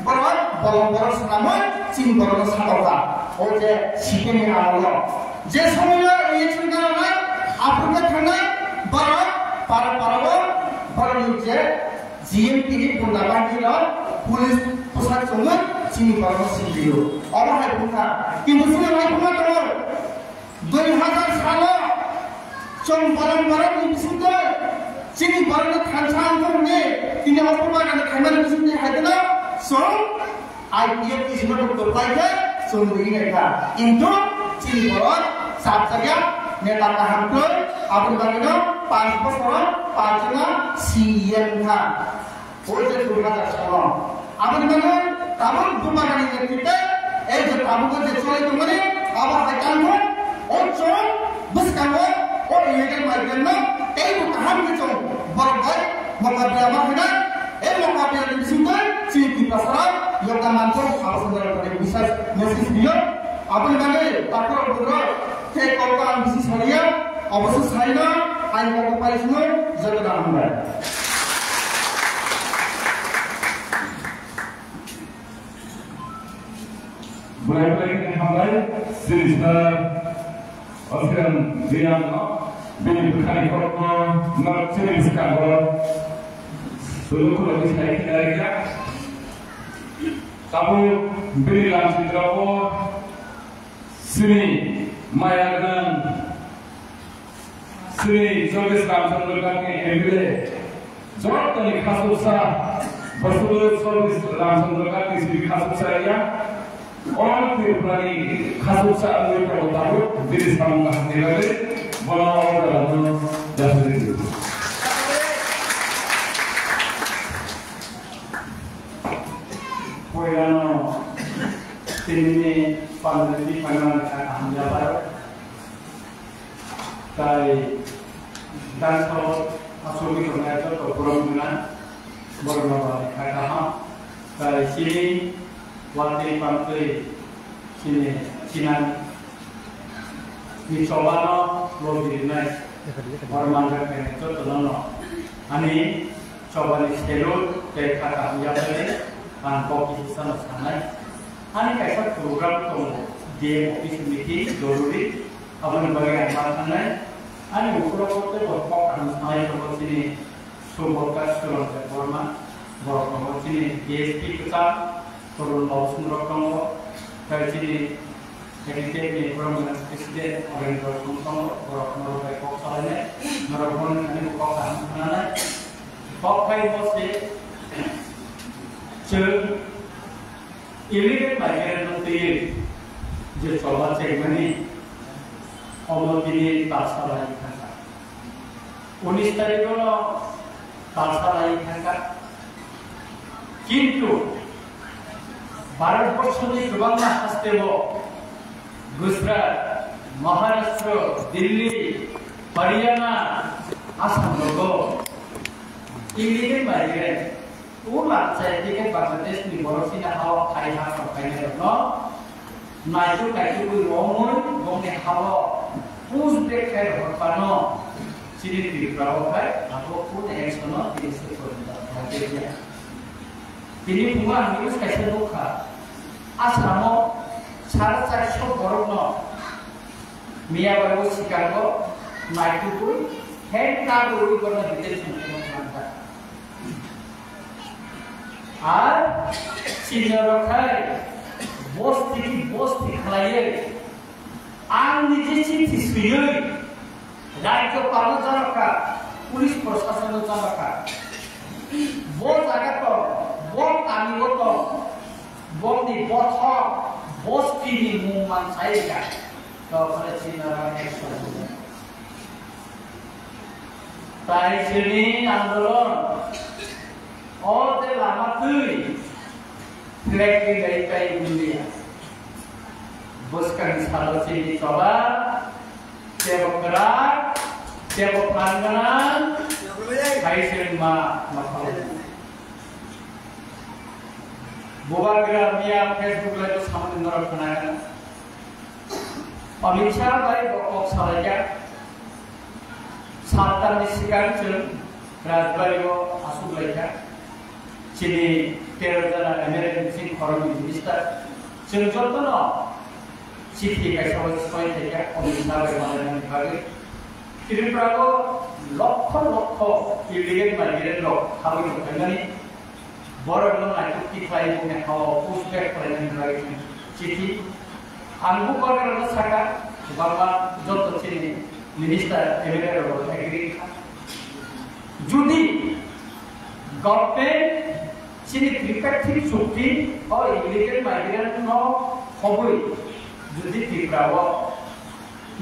borok bolong senamun cing borok satoka oje sikini amalo je samoyo ei chungana Afrika thanai borok borok je GMP bundabandilo pulis pusat sungut cing borok sindiyo ora hai buka কিন্তু শুনে ভাই বুকা তোমার 2000 সালে চং borok বিশুদ্ধ চিনি borok থানসান করনে তিনি অপমান আর খাইমান বিশুদ্ধ হাইদনা so IPF is not provided so begini কিন্তু চিনি borok saat saja neta kahampun apun bagino 5 বছর 5 জন CM tha ওইটা 2000 সালে আপনি বলেন তামন দুমাগানি নেতৃত্বে এই যে তামুকে যে চলে তোমারে আবার হাইতানো ও চং বুসকানো ও ইলেকট্রিক মাইগ্রেন এই কাহাম কে চং বড় ভাই মকাবিলা মাহনা এই মকাবিলা দিসুন্দর চিনি পাসরা yoga manco harus sendiri pada bisa mesin dia apa namanya takut betul take over bisnis saya অবশ্য চাই না আইন কত পাইছিল যত দাম হয় Mulai hambai sisa oskan diam no bini bukan korpo no jenis kantor dulu kalau bisa kita kamu beri langsung berapa sini mayakan sini service langsung berkaki embile jawab tadi kasus sah bersulut service langsung berkaki sini kasus saya orang berani kasus sah mereka tahu diri sama negara bawa dalam dasar itu Poyano sini pandemi panjang akan jalan. Kai dan kalau masuk ke dunia itu berhubungan berbagai kata kai sini waktu pantai sini Cina di Sobano lebih naik orang itu terlalu ani coba di seluruh kata jalan kopi sana sana, ani kayak program tuh game office meeting doruri, abang bagian mana, ani bukan waktu berpok harus naik ke sini, sumberkas turun ke forma, berpok sini GSP kita turun langsung rekam, dari sini jadi ini program presiden orang berpok berpok berpok salahnya, berpok ini berpok mana, berpok kayak bosnya Jeng, ini kan bagian nanti jadi coba cek mana, omong ini tak salah ikan. Unis tadi kalau tak salah ikan, কিন্তু ভারতবর্ষে বাংলা আসতে গুজরাট মহারাষ্ট্র দিল্লি হরিয়ানা আসাম লোক ইংলিশের বাইরে ulang saya dikit Bangladesh di Borosina hawa kai hawa kai no maju kai itu romun gongnya hawa Uzbek kai horpano sini di berapa kai atau pun yang sono di sekolah Malaysia ini bukan news kai sebuka asamo cara show borokno Mia baru Chicago maju pun hand kadu kono detail আর চিনরখায় বস্তি খালাইয়ে আং নিজে চিঠি সুইয়ে রাজ্য পালন জানাকা পুলিশ প্রশাসন জানাকা বল জায়গা তো বল কামিও তো বলদি বথ বস্তিনি মুমান চাইগা তখন চিনরখায় তাই শ্রেণী আন্দোলন Orde lama tui, direkti dari kai India. Buskan salah sini coba, cebok gerak, cebok pandangan, kai serima makhluk. Bukan gerak dia Facebook itu sama dengan kenangan. Pemirsa baik pokok sahaja, satan disikan cem, berat baik asuh belajar. Sini 13 जना American sing foreign minister जों जतन चिठी गायसाव सय थाइका अमिसा बायमानानै भागे त्रिपुराखौ लक्ष लक्ष इलिगेल माइग्रेन्ट हाबो थांनानै बर'नो नायथि खाय बुंनो हाव पुशबेक खालामनानै भागे चिठी आंबो बागरानो साका बाबा जत चिनि मिनिस्टार एमिरेट रबो एग्री जुदि गभर्नमेंट चिनि त्रिपाक्षिक चुक्ति और इलिगेल माइग्रेंट नो हबई जुदि त्रिपुराव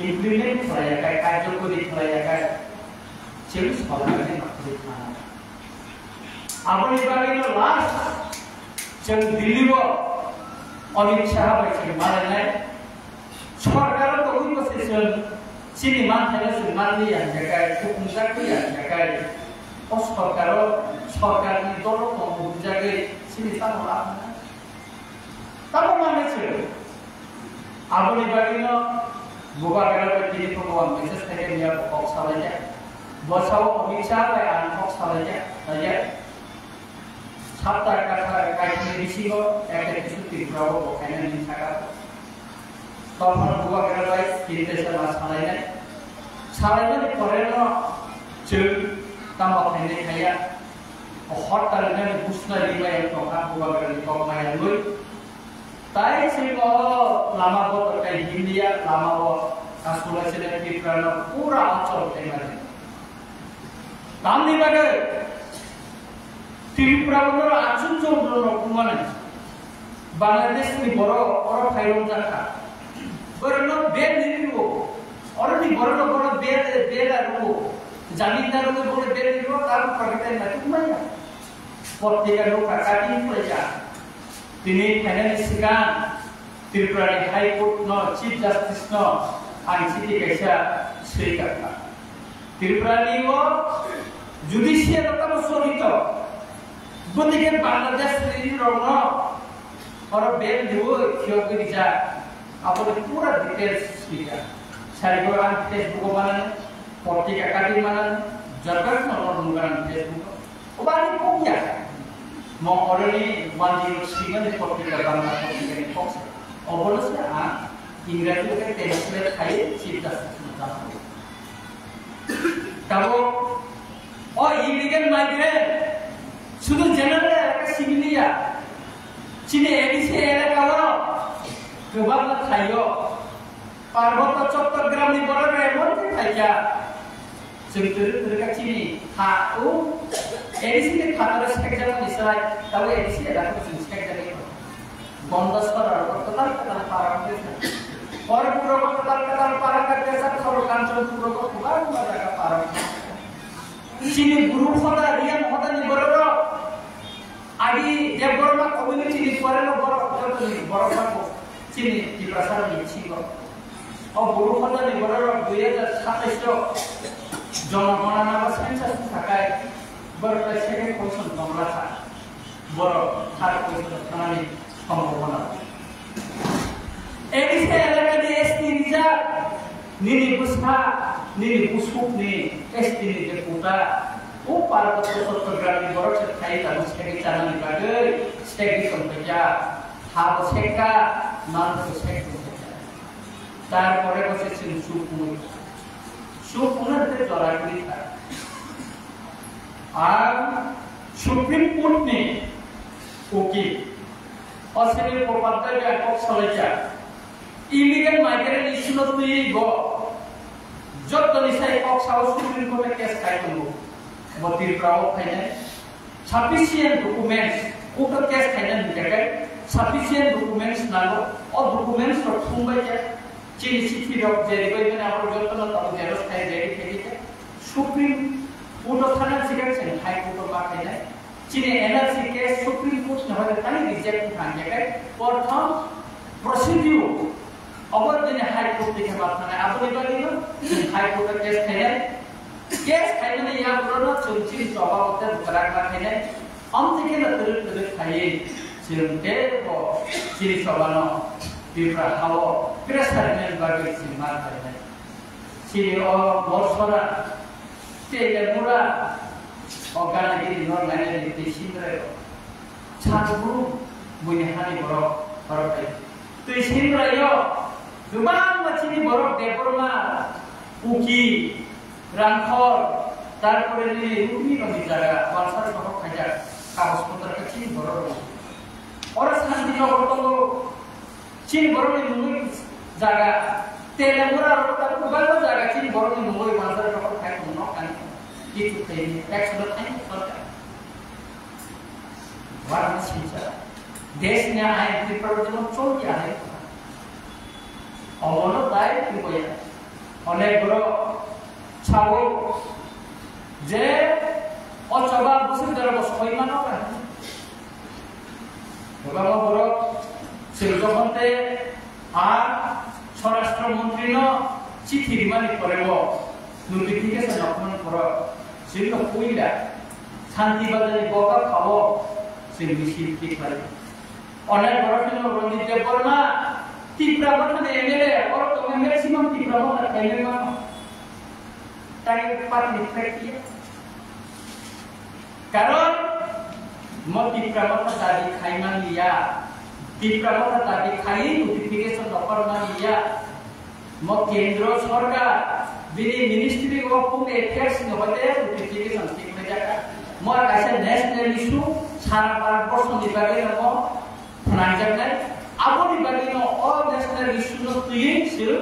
इमप्लिमेंट खालायाखै कार्यकरि खालायाखै जों सावरायनानै माखासे थाना आबनि बागैनो लास्ट जों दिल्लीआव अमित शाह बायदि मालायनाय सरकारा कबि बोसोरजों चिनि मानथायनो जों माननि आनजाखाय हुकुमजाखै आनजाखाय सरकारनि दल बुजागै चिनि सामला ताबो मानेছে आबनि बागैनो बुबागारा बायदि प्रग्राम मेसेज थाके निया बक्स सालायजा बसाव अमित शाह बाय आन बक्स सालायजा आया सातटा काथा कायनि रिसिगो एक किसु त्रिपुराव बखायनानै थाका तখন बुबागारा बाय किनतेसा सालायनानै परेनो जों तामाखायनाय थाया हटारनो बुसना रिबाय तखा बुबागारानि तखमायालै ताई सिंह लामा बतकाय हिंदिया लामा ब कासुलासेने त्रिपुरानो पूरा अचल थायमाने तामनि बागै त्रिपुरानो आचुन जौनो कुमाने बांलादेशनि बर' फाइलं जाखा बरनो बेद निरिबो अलरेडी बरनो बेद आरो जामिनदार को बोले बेद निरिबो तार प्रगति नाथु कुमाया पत्रिका लोका काटिन फुलाया दिनै फाइनालि सिगां त्रिपुरानि हाई कोर्ट नो चीफ जस्टिस नो आं चिठी गायसा सैगाखा त्रिपुरानि वो जुडिशियल का सरित गतिके बांग्लादेश रिजनो और बेल दिवो खियोगि जा आपने पूरा डिटेल्स दिया सारिगो आं फेसबुक बनाने पत्रिका काटि बनाने जगत न मुगान फेसबुक ओबानि कोकिया म अलरेडी 106 पत्रिका बांग्ला पत्रिका नि फक्स अबलसे आ इंग्राजी के ट्रांसलेट खाई चीफ जस्टिस ताबो ओ इलीगल माइग्रेंट शुद्ध जनरल एलाका सिविलिया चिने एडिसी एलाकाలో गोबां थायो पार्वत चट्टग्रामनि बर'नो एमन थाया जों दोरोका चिनि हा ओ एडिसी खातर सेक्टर निसाय ताबो एडिसी एलाका जों सेक्टर बन्दस्तर आरो टोटाल पारामते और पूरा टोटाल पारामते सब खबर कांचन पूरा गोबां जायगा पारामते चिनि गुरु खदा रियान खदानि बर'नो आदि देवबर्मा कम्युनिटी नि परेनो बर'मा चिनि दिप्रासार मिथिगो और गुरु खदानि बर'नो 2027 जनगणना बा सेन्सास थाखाय बर'ला सेकेन्ड क्वेश्चन दंलासा बर' थार्ड क्वेश्चन थानानि सम्भावना एडिसे एलाकानि एसटी रिजार्भ निनि बुसफा निनि बुसुकनि एसटी नि deputa ओ पार्वत चट्टग्रामनि बर'से थायो ताबो सेके जानानि बागै सेके सम्पया हाबो सेका मानसो सेके तारपरे बसे सिन सुपुनते जरागि था আর সুপ্রিম কোর্ট ने ओके অস্ট্রেলিয়া প্রপার্টার ব্যাপক সলাইয়া ইলিগাল মাইগ্রেন্ট ইস্যু নতুই গ যত নিসাই কক সাউ সুপ্রিম কোর্টে কেস খাইতো বতির প্রাও খাইনে সাফিসিয়েন্ট ডকুমেন্টস কোর্ট কেস খাইনে নিকাকে সাফিসিয়েন্ট ডকুমেন্টস নাগো অ ডকুমেন্টস র ফুমবাইয়া চিনি চিঠি রক জেরি কইবেন আপর যতন তাও জেরস খাই রেডি থেকে সুপ্রিম কোর্ট থানা সিলেকশন হাই কোর্ট বা খাইনে चिने एनआरसी केस सुप्रीम कोर्ट न होय तानि रिजेक्ट थांगे प्रथम प्रोसिड्यूर अबर दिने हाई कोर्ट देखि बातने आबनि बादिनो हाई कोर्ट केस खाइने या बरनो चुनचिन सभावते बुकराका खाइने अमतिके न तरे खाइ चिरते को चिरि सभानो तिब्रा हाव प्रेसारमेन बागै सिमा खाइने चिरि अ बर्षरा तेलेमुरा Organik ini non mana di sini Sanggup punya hari borok borok itu isin rayo Gubang macam borok dekorma uki rangkor taruh ini uki kami jaga pasar borok aja kaos putar kecil borok orang sangat tidak bertemu cini borok ini mungkin jaga telemura orang gubang jaga cini borok ini mungkin pasar borok kayak menok kan itu ini ekspor ini warna sisa desnya air di perjalanan coli air orang lain itu ya oleh bro cawo je oh coba busuk dalam bos koi mana kan coba bro siljokonte স্বরাষ্ট্র মন্ত্রী চিঠি দিমানি করব নোটিফিকেশন অপমান কর সিল কইলা শান্তি বাজারে বকা খাবো সিল মিছিল ঠিক করে অনেক বড় ছিল রঞ্জিত দেববর্মা তীব্রা বর্তমানে এমএলএ और तो मैक्सिमम তীব্রা বর্তমানে কাইলে না তাই পার্টি ফ্যাক্টরি কারণ তীব্রা বর্তমানে দাবি খাইমান লিয়া তীব্রা বর্তমানে দাবি খাই নোটিফিকেশন অপমান লিয়া কেন্দ্র সরকার বিনি মিনিস্ট্রি অফ হোম অ্যাফেয়ার্স হতে নোটিফিকেশন ঠিক হয়ে যায় মোর কাছে ন্যাশনাল ইস্যু সারা ভারতবর্ষ বিভাগে নব ফ্রাঞ্চাইজ আবো বিভাগে ন অল ন্যাশনাল ইস্যু ন তুই সিল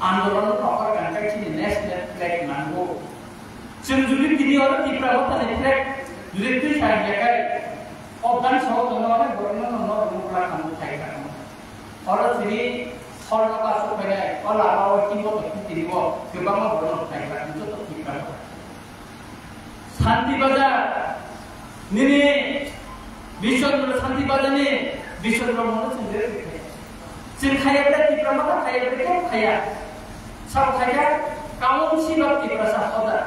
আন্দোলন অপার কন্ট্যাক্ট নি ন্যাশনাল ফ্ল্যাগ নাঙ্গো जों जुदि बिनि और তীব্রা বর্তমানে ফ্ল্যাগ যদি তুই সাই জায়গায় অবদান সহ জনগণের বর্ণনা ন মুখলা কামু চাই কাম और তিনি সরকার সরকারে অলাও কিংবা দিব গোবাং বর্ণনা চাই কাম তো তীব্রা শান্তি বাজার নিনি বিশ্বন্দ্র শান্তি বাজারে বিশ্বন্দ্র মনে চিন্তা जों खायब्ला তীব্রা মাথা খায়ब्ला কেউ খায়া সব খায়া কাউন্সিল অফ তীব্রা সাহদা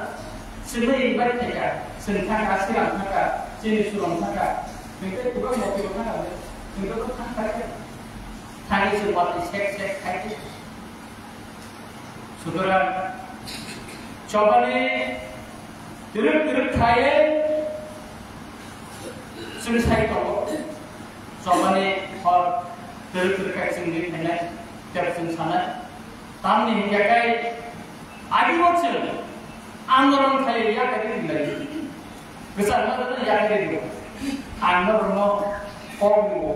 जोंनो इनभाइट खाया जों थांगा सिगां थांगा जोंनि सुरं थांगा बेखौ गोबां मटिभ थांगा जोंबो थांखायो थाङि जों माथि सेक सेक खायो सुतरां चबानि दिरुक खायो जों साइखौ चबानि हर दिरुक खायो जोंनि थांनाय जेब जों सानाय तामनि हिंगाखाय आदिबोसो आंदोलन खायो या खायो दिलाय गोसार माने या खायो आंदोलन कमो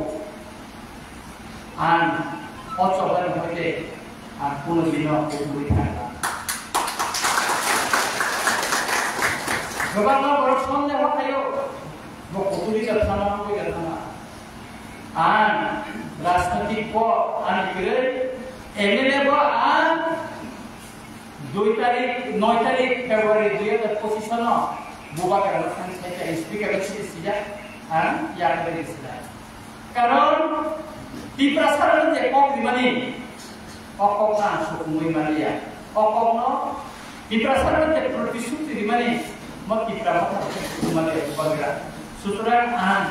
आं अचबन होते आं कोनो दिनो बुरि थांगा गोबां बर सन्देह खायो बकपुरि जाथाना कोइ जाथाना आं राजनीतिक को आं गिरे एमएलए को आं 2 तारिख 9 तारिख फेब्रुवारी 2025 सन बुबाकार खान साइया स्पीकर सिया आं याद दिसिला कारण তীব্রা সারन जे कक दिमानि अककना सुकुमै मारिया अककनो তীব্রা सारन जे प्रतिश्रुति दिमानि म তীব্রা माथा सुकुमाले बगरा सुतरां आं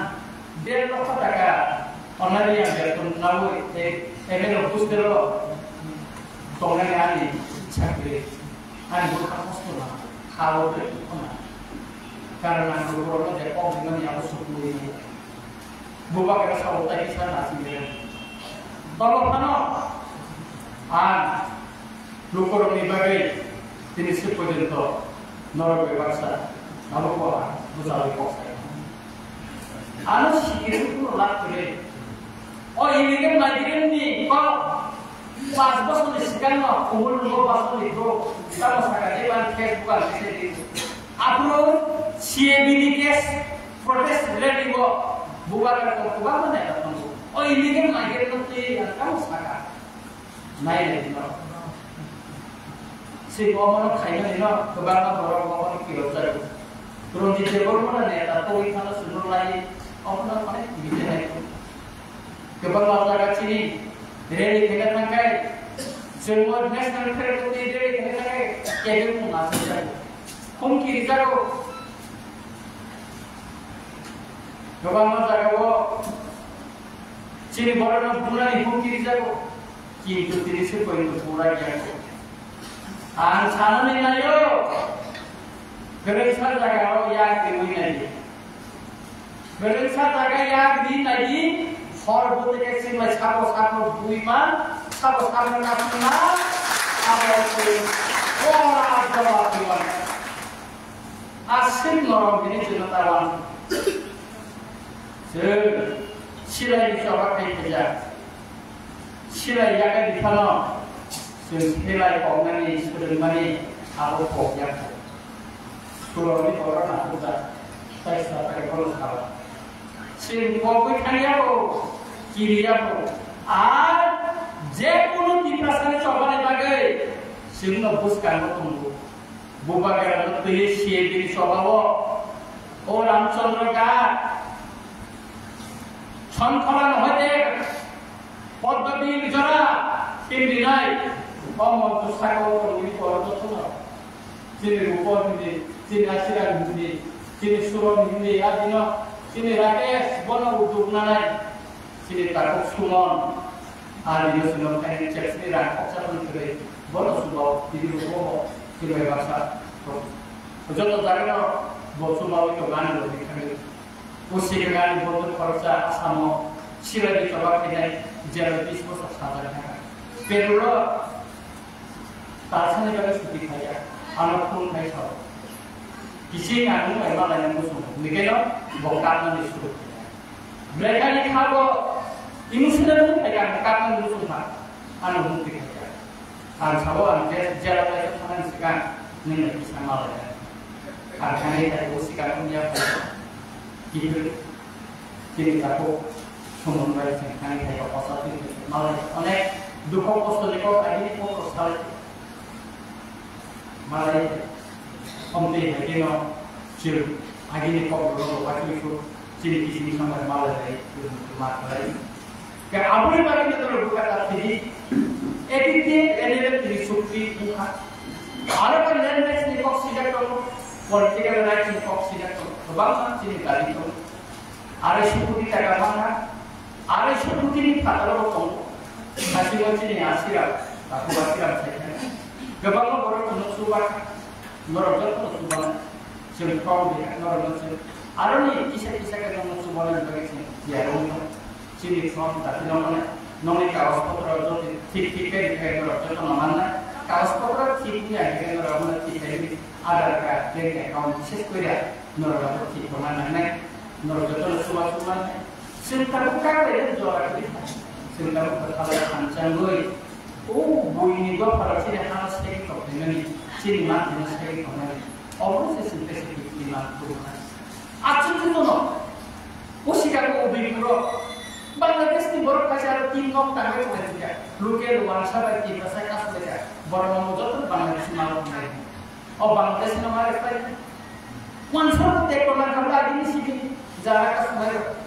1.5 लाख टाका अनारिया बेतन नावो एमएलए बुस्तेरो तंगानि आनि साख्रि आं बुखा खस्थ' खावदो खना कारण आं गुरुनो जे कक दिमानि आबो सुकुमै बुबाकार सावताय साना सिले तलफानो आं लोकरनि बागै दिनैसिम पर्यन्त नरबे बाक्सा नालुकआ बुजाले पक्साय आनो सिगिरखौ लाख करे ओ इलिगेल माइग्रेन्टनि क 5 बছरनि सिगां खबर नुगो बासनिखौ तामा सागादे बान फेसबुक आ मेसेज आपनो सीएबीनि केस प्रोटेस्ट रिलेटिव बुबाकार को बुबा माने तंगो ओ इलिगेल माइग्रेन्ट ते तामा सागा नायले दिनो से गमन खाइनो दिनो गोबां बर गमन किलो जायो रंजित देबबर्मा ने ता तोइ थाना सुनलाय अपना माने बिदिनाय गोबां जागासिनि रेलि फेगा थांखाय जोंबो नेशनेल फेडरेलनि रेलि फेगा थांखाय केबे मुङा जायो खमखिरि जागो गोबां जागायाव चिनि बरनो बुंनानै खमखिरि जागो किन्तु दिनैसिम पर्यन्त बुंनाय गैया आं साननानै नायो गोरोंसार जायगायाव या गैयै Gelensa jaga yang di tadi hormat eksim lah sabo buiman sabo kasuna apa itu orang Jawa Timur asing orang ini cuma tawan silai coba kayak kerja silai jaga di sana silai kongani sebelumnya aku koknya kalau ini orang aku dah saya sudah pakai kalau salah sing kopi kaya ko kiriya ko আর যে কোনো তীর্থস্থানে চলবার আগে সেগুলো বুঝকার মতন বুবাকের মতো শিয়েগিরি স্বভাব ও রামচন্দ্র গাছ সংখলান হইতে পদ্মবীর জরা তিনটি নাই অমন্ত সাগর পর্বত তিনি উপর হিন্দি তিনি আসিরা হিন্দি তিনি সুরম হিন্দি আদিন তিনি রাকেশ বন উদ্যোগ নাই তিনি তারক সুমন আর দিন সুমন কাহিনী চেষ্টি রাখ অবসান করে বন সুবাও তিনি উপহ তিনি ভাষা যত জায়গা বসুমাও তো গান বলি এখানে পশ্চিম গান বন্ধ খরচা আসাম সিরাজি সভা খেলাই জেলা 20 বছর সাজা টাকা পেরুলো তার সাথে গেলে ছুটি খাইয়া আমার ফোন খাই সব কিছু আমি এবার লাইন বসুন লিখে নাও বকাত না শুরু mereka ni kalau emosional tu mereka kapan dulu tak anu mungkin mereka kalau sahabat jalan mereka sangat segan ni bisa malah karena ini dari usikan punya gitu jadi aku semua mereka sekarang kayak pasal itu malah oleh dukung posto ni kau ini kau postal malah om deh lagi no cil lagi ni kau belum waktu itu ciri kisah sama malah dari rumah lain. Kalau apa yang paling kita lakukan tadi, editing, editing dari sukri bukan. Ada kan language ni kok sih dah tu, political rights ni kok sih dah tu, kebanyakan ciri tadi tu. Ada sukri tak mana, ada sukri ni tak terlalu kong. Masih macam ni asyirat, aku asyirat saja. Kebanyakan orang tu subah, orang tu subah, ciri kau dia, orang tu. Ada ni kisah-kisah yang orang subah yang begitu, ya orang ciri kau tapi nongni kaos kotor itu tik-tik kayak orang tu mana kaos kotor tiknya kayak orang tik kayak ada kayak kau bisnis kuliah orang tu tik mana orang tu subah sebentar buka dia jual lagi sebentar buka kalau kancang gue boy ni gue pada sini harus take kau dengan ciri mati harus take kau ni orang sesuatu di mana tu Acung tu no, usikan ko ubing bro. Bangladesh ni borok kasi ada tim nom tangga ko dia. Luke luar sana tim saya kas dia. Borok nom jatuh Bangladesh malu naik. Oh Bangladesh nama apa itu? Mansur tekonan hamda di sini jalan kas malu.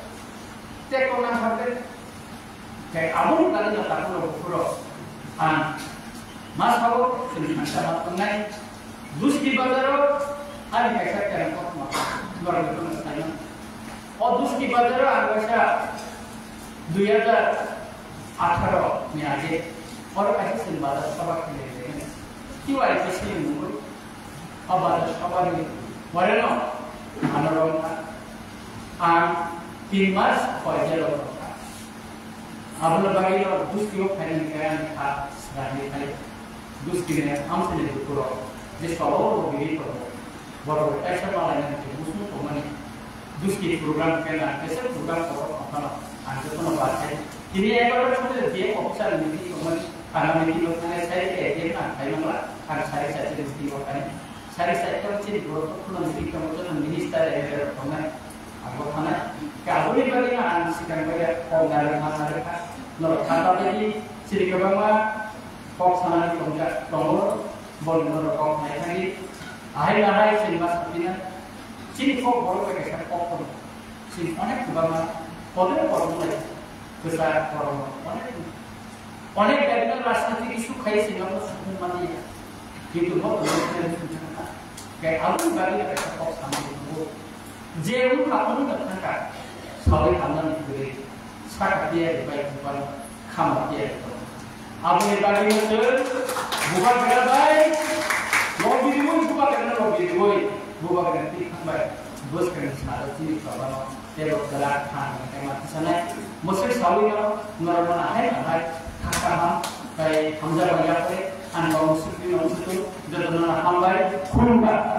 Tekonan hamda. Kayak amun kali nak tahu bro. Mas kau sini macam apa naik? Dus di bazar ada kayak cara kau mak. Orang itu misalnya, oh dus di bazar ada 2018 में आगे और ऐसे सिंबाला सभा खेले हैं क्यों ऐसे सीन हुए अब बात सभा में वरना अनरोना तीन मास पहले होता अब लोग बाकी लोग दूसरी लोग फैन निकाल था रानी खाली दूसरी ने हम से नहीं करो जिसका और वो भी करो बराबर ऐसा माला नहीं मुस्लिम को मने दूसरी प्रोग्राम करना कैसे प्रोग्राम करो अपना आगे तो बात है ini ekor itu dia opsi ini kemudian karena ini lokalnya saya dia kan saya malah kan saya di lokalnya saya itu jadi berapa puluh lebih kemudian minister ada orang aku mana kalau ini bagaimana sekarang bagaimana orang masyarakat menurut kata tadi jadi kebangga kok sana di kemudian tolong boleh menurut kok naik lagi akhir sini mas artinya jadi kok boleh pakai kok sini anak kebangga boleh boleh besar orang অনেক একজন রাজনৈতিক ইস্যু খাইছে আমরা শুধু মানে কিন্তু kayak aku bagi ada kok sama itu je lu kamu datang kan selalu kamu itu sekarang dia baik bukan kamu dia itu aku bagi itu bukan karena baik lobby itu bukan karena lobby itu bukan karena tidak baik bos karena salah sih kalau tebok gerak tang kemat sana musik sawi no normal hai hai kakak ham kai hamzah banyak an musik di musik itu jadana hambai kurungga